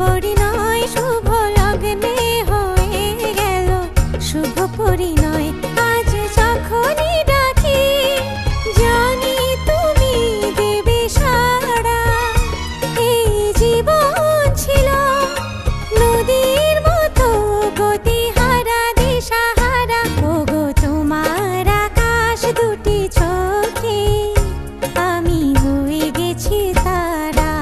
পরিণয় শুভ লগ্নে হয়ে গেল শুভ পরিণয়। আজ যখনই ডাকি জানি তুমি দেবে সাড়া। এই জীবন ছিল নদীর মতো গতিহারা দিশাহারা। ওগো তোমার আকাশ দুটি চোখে আমি হয়ে গেছি তারা।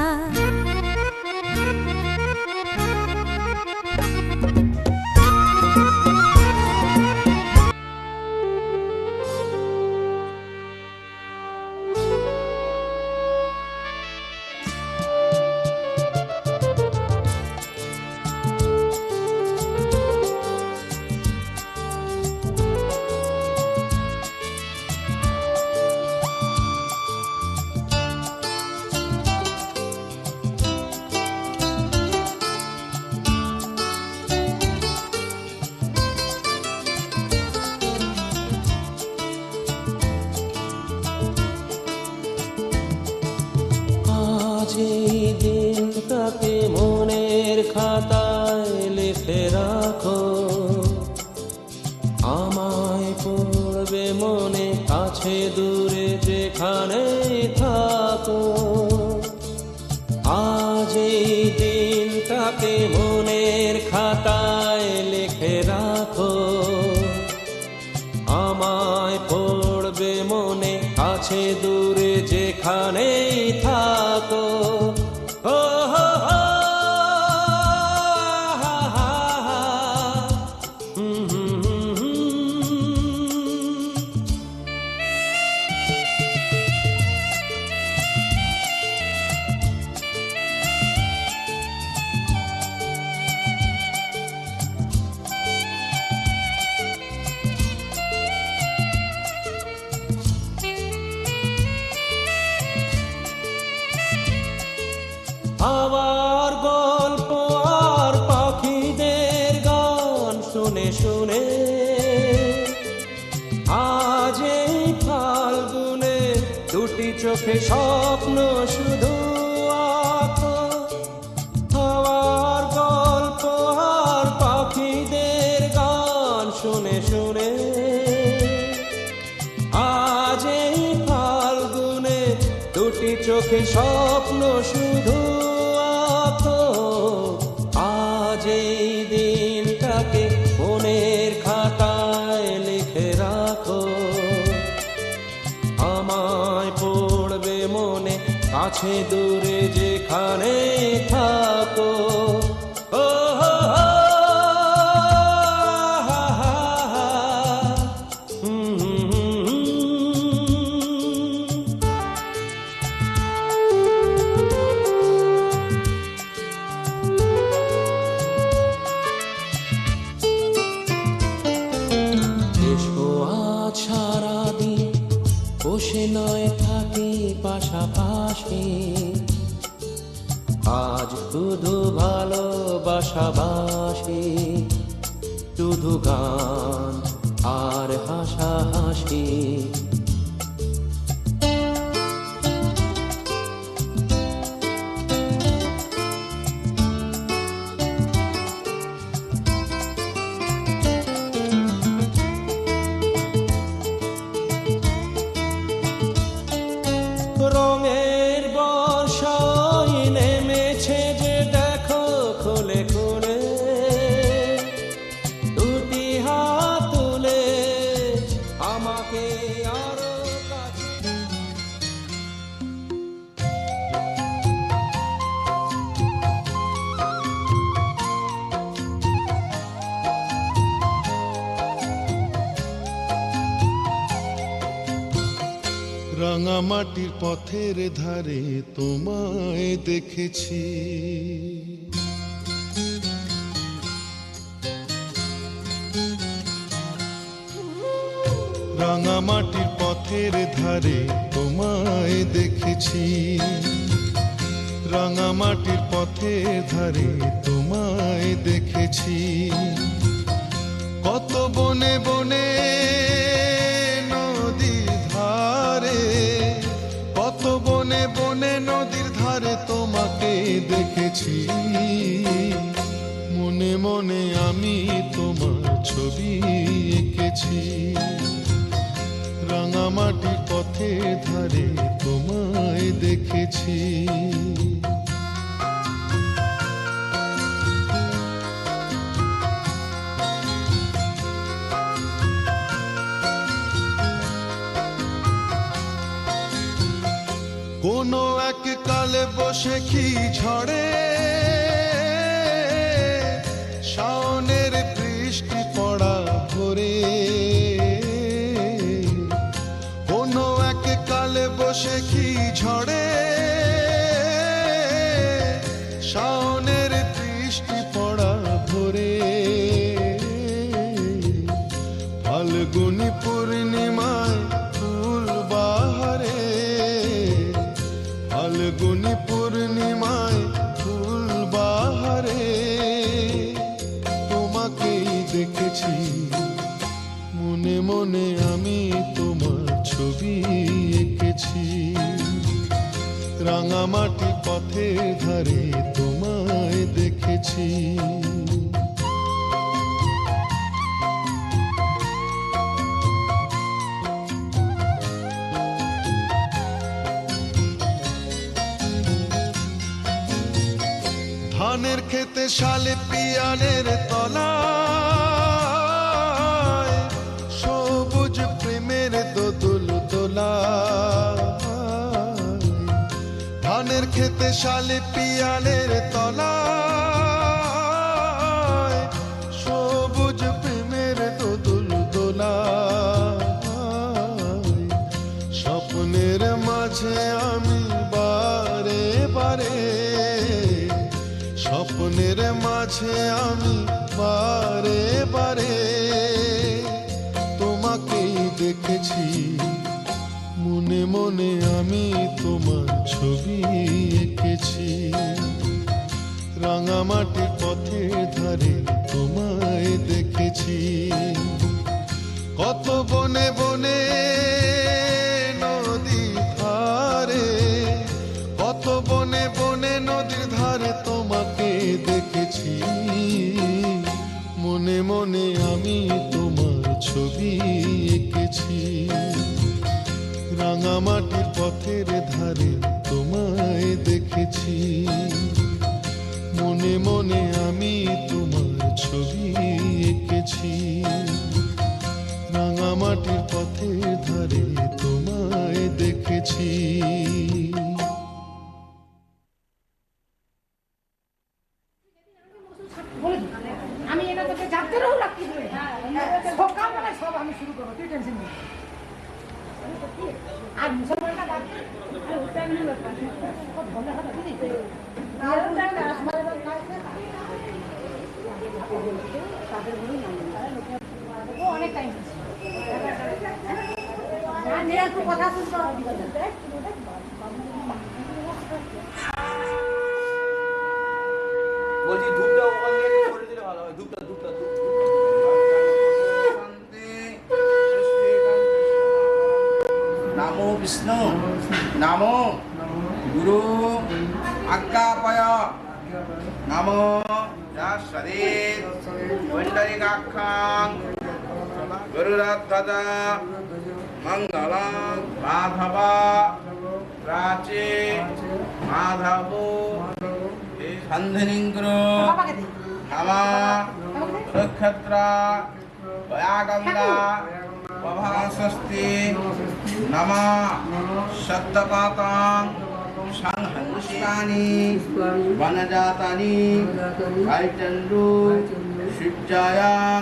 এই দিনটাকে মনের খাতায় লিখে রাখো, আমায় পড়বে মনে কাছে দূরে যেখানে থাকো। আজ এই দিনটাকে মনের খাতায় লিখে রাখো, আমায় পড়বে মনে কাছে দূরে যেখানেই থাকো। ও হো হো, হা হা হা, হুম হুম হুম হুম। আবার গল্প আর পাখিদের গান শুনে শুনে আজ এই ফাল্গুনে দুটি চোখে স্বপ্ন শুধু আঁকো। আবার গল্প আর পাখিদের গান শুনে শুনে আজ এই ফাল্গুনে দুটি চোখে স্বপ্ন শুধু আঁকো। আজ এই দিনটাকে মনের খাতায় লিখে রাখো, আমায় পড়বে মনে কাছে দূরে যেখানে থাকো। ও হো হো, হা হা হা, হুম হুম হুম হুম। এসো আজ সারাদিন বসে নয় থাকি পাশাপাশি, আজ শুধু ভালোবাসাবাসি, শুধু গান আর হাসাহাসি। রঙের বর্ষায় নেমেছে যে দেখো খুলে খুলে, দুটি হাত তুলে আমাকে আরো কাছে। রাঙামাটির পথের ধারে তোমায় দেখেছি, রাঙামাটির পথের ধারে তোমায় দেখেছি, রাঙামাটির পথের ধারে তোমায় দেখেছি। কত বনে বনে নদীর ধারে, কত বনে বনে নদীর ধারে তোমাকে দেখেছি। আমি তোমার ছবি এঁকেছি রাঙামাটির পথের ধারে তোমায় দেখেছি কোনো এক কালে বসে কি ঝড়ে শাওনের বৃষ্টি পড়া ভোরে কোনো এক কালে বসে কি ঝড়ে শাওনের বৃষ্টি পড়া ভোরে ফাল্গুনি পূর্ণিমায় ফুল বাহারে ফাল্গুনি পূর্ণিমায় ফুল বাহারে তোমাকেই দেখেছি মনে মনে আমি তোমার ছবি এঁকেছি রাঙামাটি পথের ধারে তোমায় দেখেছি ধানের খেতে শালে পিয়ালের তলায় সবুজ প্রেমের দোদুল দোলায় ধানের খেতে শালে পিয়ালের তলায় সবুজ প্রেমের দোদুল দোলায় স্বপ্নের মাঝে আমি বারে বারে স্বপ্নের মাঝে আমি বারে বারে তোমাকেই দেখেছি মনে মনে আমি তোমার ছবি এঁকেছি রাঙামাটির পথের ধারে তোমায় দেখেছি কত বনে বনে নদী ধারে কত বনে বনে নদীর ধারে তোমাকে দেখেছি মনে মনে আমি তোমার ছবি এঁকেছি রাঙামাটির পথের ধারে তোমায় দেখেছি মনে মনে আমি তোমার ছবি এঁকেছি রাঙামাটির পথের ধারে তোমায় দেখেছি আমি এটা তোকে যাতে রহু রাখতে দিই সকাল বেলা সব আমি শুরু করব তুই টেনশন নিস আর মুসলমানটা ডাকতে আরে ওটা আমি না খুব ভালো হবে দিদি আর ওটা না আমাদের কাছে তাদের বলি না ও অনেক টাইম আর নিয়ে একটু কথা শুনতে বলছি ধূপটা ওখান থেকে করে দিলে ভালো হয় ধূপটা ধূপটা নামো বিষ্ণু নামো গুরু আজ্ঞাপয় নামো যশরে পুণ্ডরিকাক্ষাং গুরুরধ্বজা মঙ্গলং মাধব প্রাচী মাধব সন্ধিনিংগ্রো নামা নক্ষত্রা বয়াগঙ্গা প্রভাস্বস্তি নমা সত্যপাতাং সংহংসানি বনজাতানি কাইচন্ডু সূর্যায়াং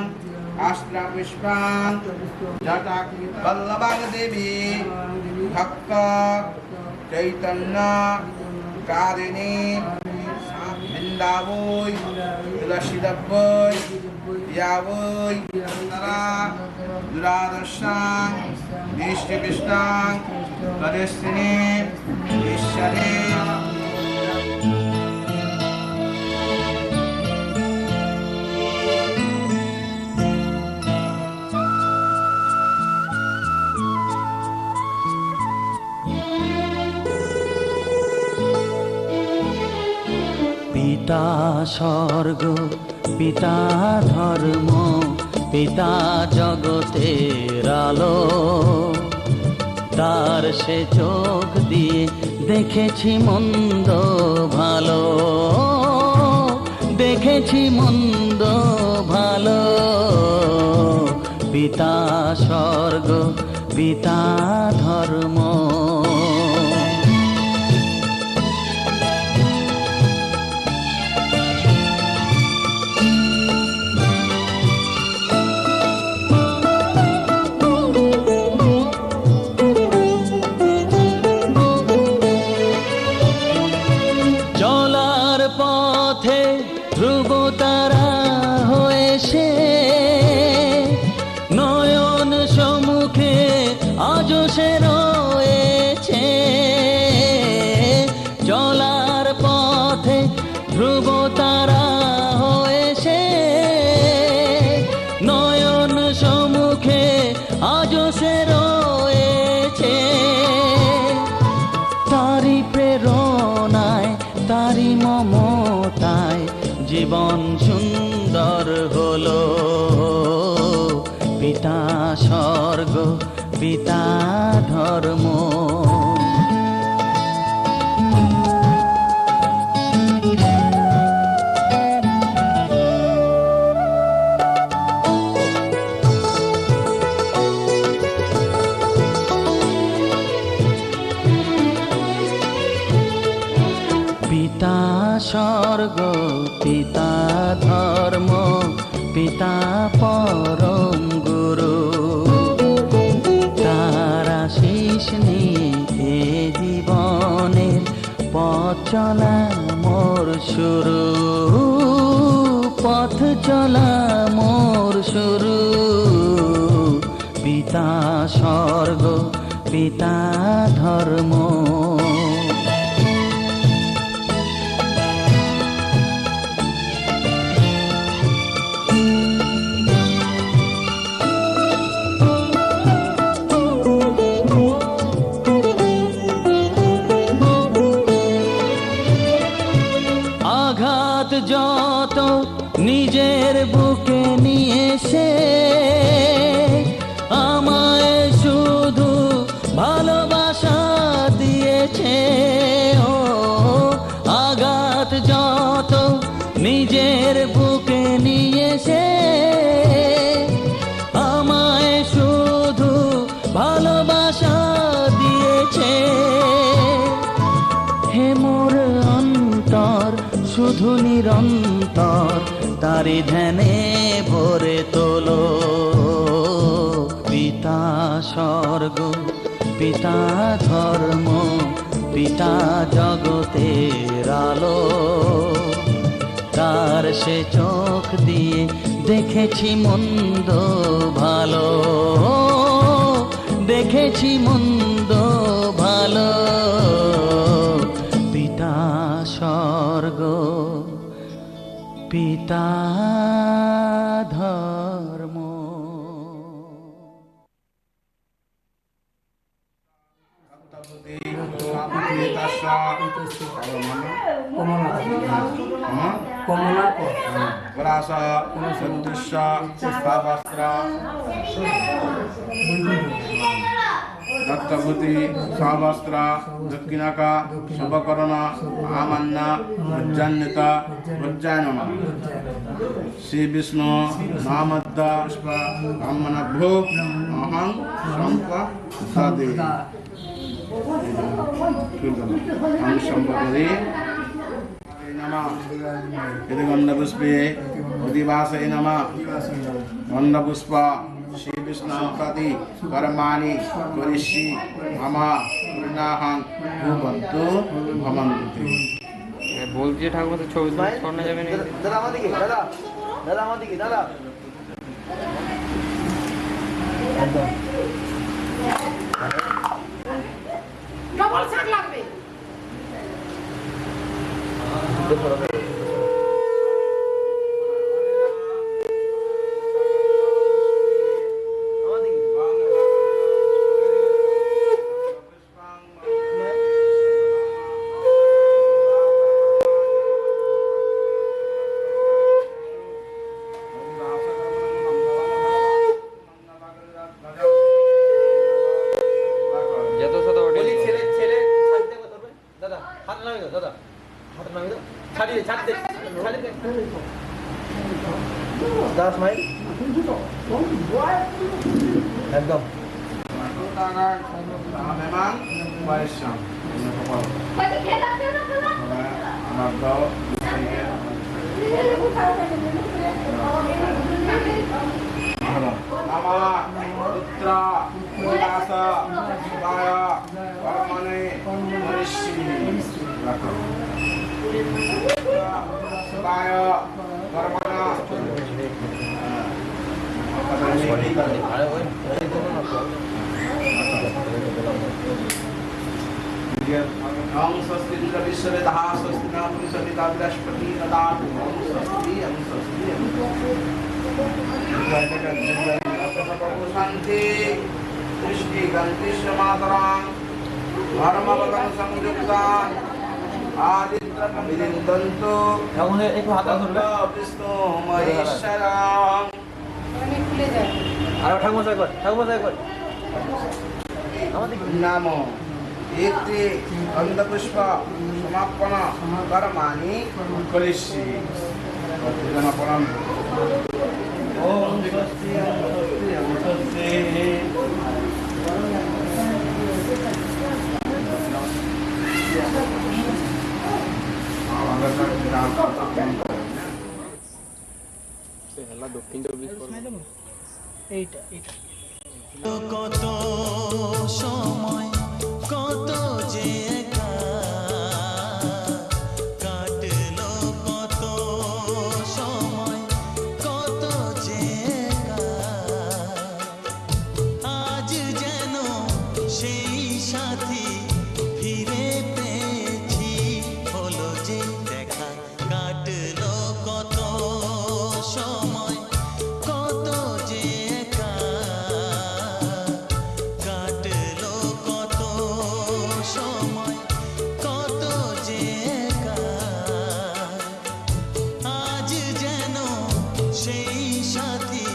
আশ্রাপুষ্পাং জটাক বল্লভাং দেবী ভক্ত চৈতন্য কারিণী বৃন্দাবই তুলসীদব্বই ইয়াবই তারা দুরাদর্শাং বিষ্ণুকৃষ্ণাং তদেশিনী ঈশ্বরে পিতা পিতা স্বর্গ, পিতা ধর্ম, পিতা জগতের আলো। তার সে চোখ দিয়ে দেখেছি মন্দ ভালো, দেখেছি মন্দ ভালো। পিতা স্বর্গ, পিতা ধর্ম। চলার পথে ধ্রুব তারা হয়েছে, নয়ন সম্মুখে আজও সে রয়েছে। চলার পথে ধ্রুব তারা হয়েছে, নয়ন সম্মুখে আজও সে রয়েছে। তারি প্রেরণায়, তারি মমতায় জীবন সুন্দর হলো। পিতা স্বর্গ, পিতা ধর্ম। পিতা স্বর্গ, পিতা ধর্ম, পিতা পরম গুরু। তার আশীষ নিয়ে এ জীবনের পথ চলা মোর শুরু, পথ চলা মোর শুরু। পিতা স্বর্গ, পিতা ধর্ম। আঘাত যত নিজের বুকে নিয়ে সে আমায় শুধু ভালোবাসা দিয়েছে। ও আঘাত যত নিজের বুকে নিয়ে সে আমায় শুধু ভালোবাসা দিয়েছে। হে মোর অন্তর শুধু নিরন্তর তারি ধ্যানে ভরে তোলো। পিতা স্বর্গ, পিতা ধর্ম, পিতা জগতের আলো। তার সে চোখ দিয়ে দেখেছি মন্দ ভালো, দেখেছি মন্দ ভালো। পিতা স্বর্গ, পিতা ধর্ম। দত্তভূতি সহবস্ত্র দক্ষিণাকা শুভকরণ আমান্না উজ্জান্বিত উজ্জায়নম। শ্রী বিষ্ণু নামদ্দ পুষ্প ব্রাহ্মণভ্যো অহং সম্প দদে। हम संपदे नमः यदि गंधपुष्पे उदिवासय नमः। गंधपुष्प श्री विष्णु प्रति कर्माणि करिष्यि मम पूर्णाहं भूवन्तु भवन्तु। বলছি ঠাকুর তো ছবি তুলতে যাবে না। দাদা আমাদিকে, দাদা দাদা আমাদিকে, দাদা ডবল শাক লাগবে। 10 মাইল একদম memang baik siang ini kapal anak kau nama Putra Wilasa Subaya Warmane Marishi Subaya Warmana Om swasti Indra Vishwavitaha swasti na Purushavita Virashpati Nadatu Om swasti Shanti Krishti Ganti Shamatarang Dharmavatam Samyukta Aditra Kamirindantu Vishnu Maheshwaram Namo Iti Gandhapushpa Samapana Karmani Kalishi Ganaparam Om Swasti Om কত সময় কত যে একা কাটলো কত সময় কত যে একা আজ যেন সেই সাথী ফিরে পেয়েছি হলো যে দেখা কাটলো কত সময় কত যে একা কাটলো কত সময় কত যে একা আজ যেন সেই সাথী